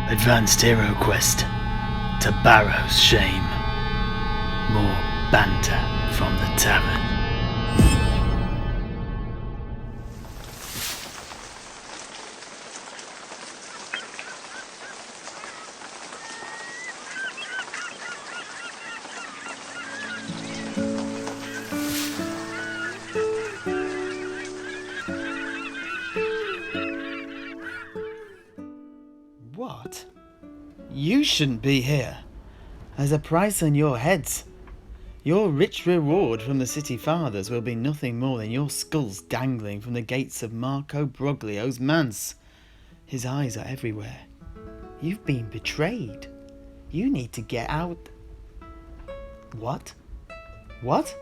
Advanced Heroquest, Tabaro's shame. More banter from the Tavern. What? You shouldn't be here. There's a price on your heads. Your rich reward from the city fathers will be nothing more than your skulls dangling from the gates of Marco Broglio's manse. His eyes are everywhere. You've been betrayed. You need to get out. What? What?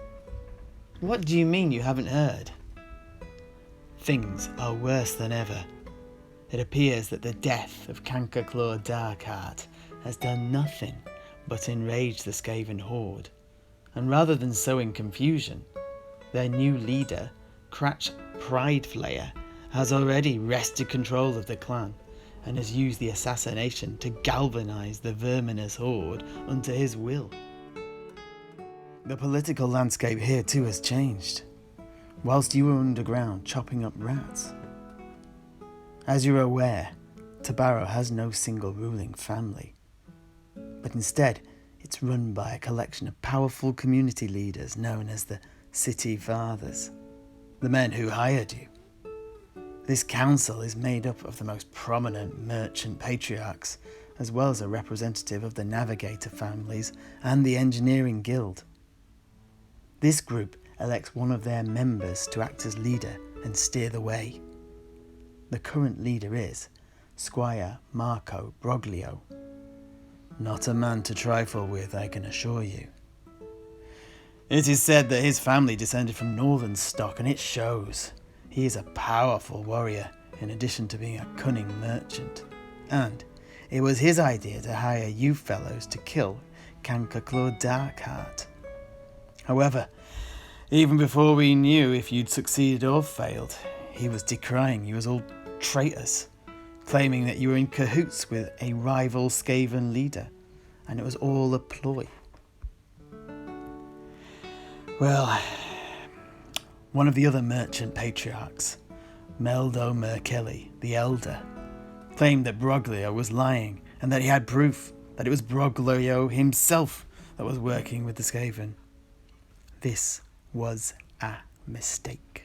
What do you mean you haven't heard? Things are worse than ever. It appears that the death of Cankerclaw Darkheart has done nothing but enrage the Skaven horde, and rather than sowing confusion, their new leader, Cratch Prideflayer, has already wrested control of the clan and has used the assassination to galvanise the verminous horde unto his will. The political landscape here too has changed, whilst you were underground chopping up rats. As you're aware, Tobaro has no single ruling family, but instead it's run by a collection of powerful community leaders known as the City Fathers, the men who hired you. This council is made up of the most prominent merchant patriarchs, as well as a representative of the Navigator families and the Engineering Guild. This group elects one of their members to act as leader and steer the way. The current leader is Squire Marco Broglio. Not a man to trifle with, I can assure you. It is said that his family descended from northern stock, and it shows. He is a powerful warrior, in addition to being a cunning merchant. And it was his idea to hire you fellows to kill Cankerclaw Darkheart. However, even before we knew if you'd succeeded or failed, he was decrying you as all traitors, claiming that you were in cahoots with a rival Skaven leader, and it was all a ploy. Well, one of the other merchant patriarchs, Meldo Merkelly, the Elder, claimed that Broglio was lying and that he had proof that it was Broglio himself that was working with the Skaven. This was a mistake.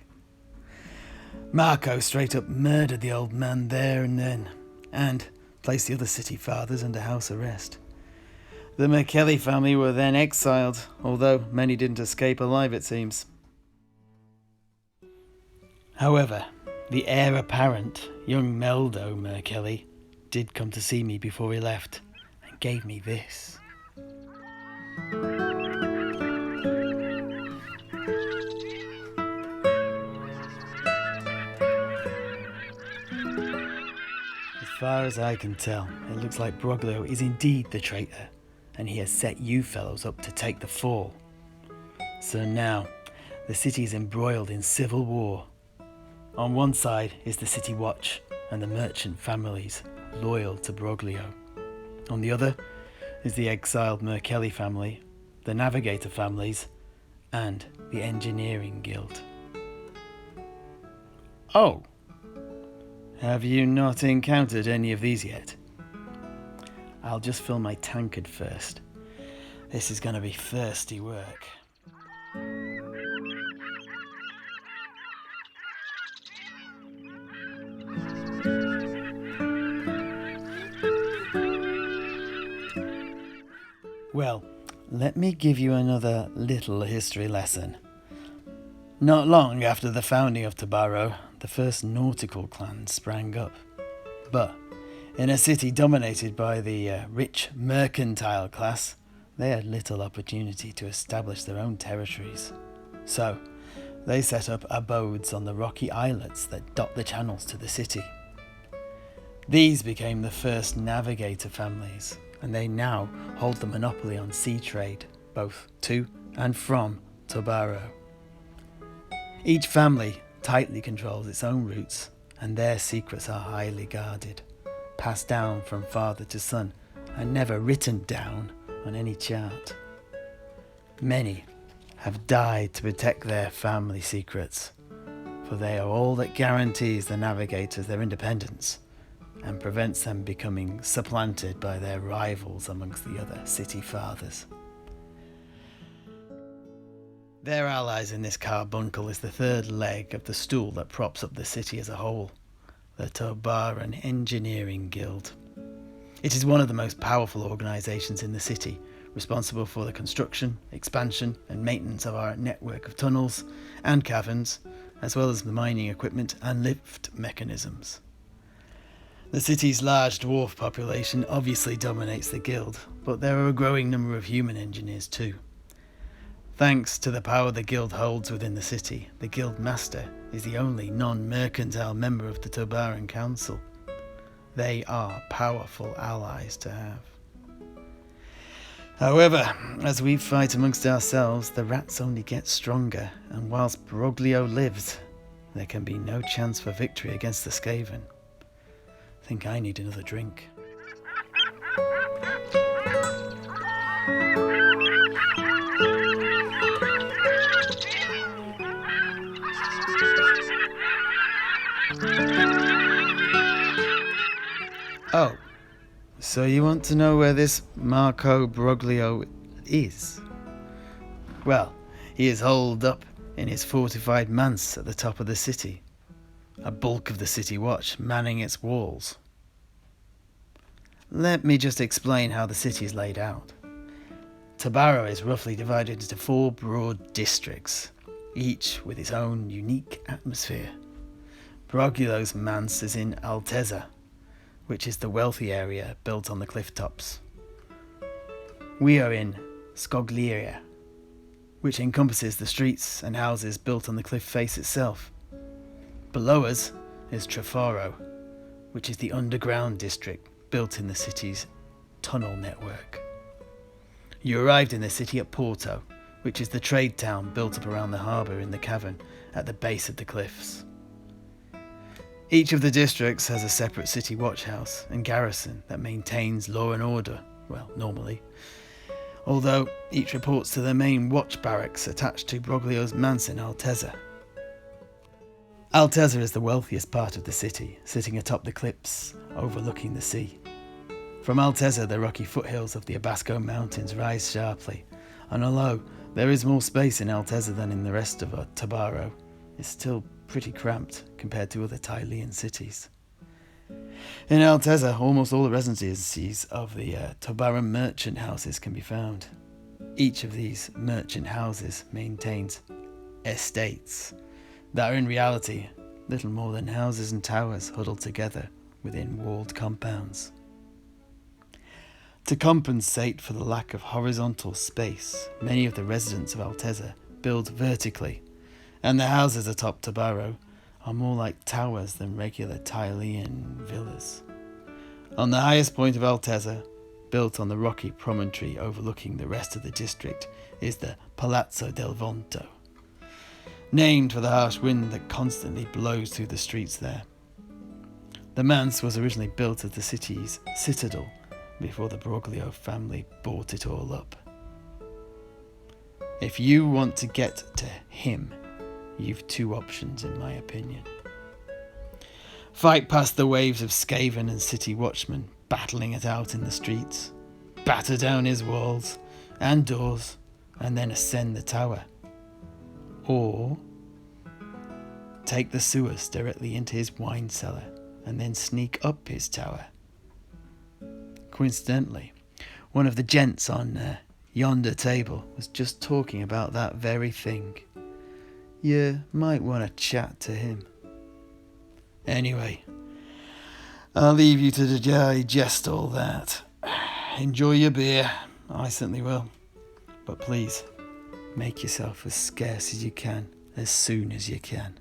Marco straight up murdered the old man there and then, and placed the other city fathers under house arrest. The Merkelly family were then exiled, although many didn't escape alive, it seems. However, the heir apparent, young Meldo Merkelly, did come to see me before he left, and gave me this. As far as I can tell, it looks like Broglio is indeed the traitor, and he has set you fellows up to take the fall. So now, the city is embroiled in civil war. On one side is the City Watch and the merchant families loyal to Broglio. On the other is the exiled Merkelly family, the Navigator families, and the Engineering Guild. Oh! Have you not encountered any of these yet? I'll just fill my tankard first. This is going to be thirsty work. Well, let me give you another little history lesson. Not long after the founding of Tobaro, the first nautical clan sprang up. But in a city dominated by the rich mercantile class, they had little opportunity to establish their own territories. So they set up abodes on the rocky islets that dot the channels to the city. These became the first Navigator families, and they now hold the monopoly on sea trade, both to and from Tobaro. Each family tightly controls its own routes, and their secrets are highly guarded. passed down from father to son and never written down on any chart. Many have died to protect their family secrets, for they are all that guarantees the navigators their independence and prevents them becoming supplanted by their rivals amongst the other city fathers. Their allies in this carbuncle is the third leg of the stool that props up the city as a whole, the Tobaro Engineering Guild. It is one of the most powerful organisations in the city, responsible for the construction, expansion and maintenance of our network of tunnels and caverns, as well as the mining equipment and lift mechanisms. The city's large dwarf population obviously dominates the guild, but there are a growing number of human engineers too. Thanks to the power the guild holds within the city, the guild master is the only non-mercantile member of the Tabaran council. They are powerful allies to have. However, as we fight amongst ourselves, the rats only get stronger, and whilst Broglio lives, there can be no chance for victory against the Skaven. I think I need another drink. Oh, so you want to know where this Marco Broglio is? Well, he is holed up in his fortified manse at the top of the city, a bulk of the city watch manning its walls. Let me just explain how the city is laid out. Tobaro is roughly divided into 4 broad districts, each with its own unique atmosphere. Broglio's manse is in Altezza, which is the wealthy area built on the cliff tops. We are in Scogliera, which encompasses the streets and houses built on the cliff face itself. Below us is Trafaro, which is the underground district built in the city's tunnel network. You arrived in the city at Porto, which is the trade town built up around the harbour in the cavern at the base of the cliffs. Each of the districts has a separate city watchhouse and garrison that maintains law and order, well, normally, although each reports to the main watch barracks attached to Broglio's manse in Altezza. Altezza is the wealthiest part of the city, sitting atop the cliffs overlooking the sea. From Altezza, the rocky foothills of the Abasco Mountains rise sharply, and although there is more space in Altezza than in the rest of Tobaro, it's still pretty cramped compared to other Tylean cities. In Altezza, almost all the residencies of the Tabaran merchant houses can be found. Each of these merchant houses maintains estates that are in reality little more than houses and towers huddled together within walled compounds. To compensate for the lack of horizontal space, many of the residents of Altezza build vertically, and the houses atop Tobaro are more like towers than regular Tylean villas. On the highest point of Altezza, built on the rocky promontory overlooking the rest of the district, is the Palazzo del Vonto, named for the harsh wind that constantly blows through the streets there. The manse was originally built as the city's citadel before the Broglio family bought it all up. If you want to get to him, you've 2 options in my opinion. Fight past the waves of Skaven and city watchmen battling it out in the streets, batter down his walls and doors, and then ascend the tower. Or take the sewers directly into his wine cellar and then sneak up his tower. Coincidentally, one of the gents on yonder table was just talking about that very thing. You might want to chat to him. Anyway, I'll leave you to digest all that. Enjoy your beer, I certainly will. But please, make yourself as scarce as you can, as soon as you can.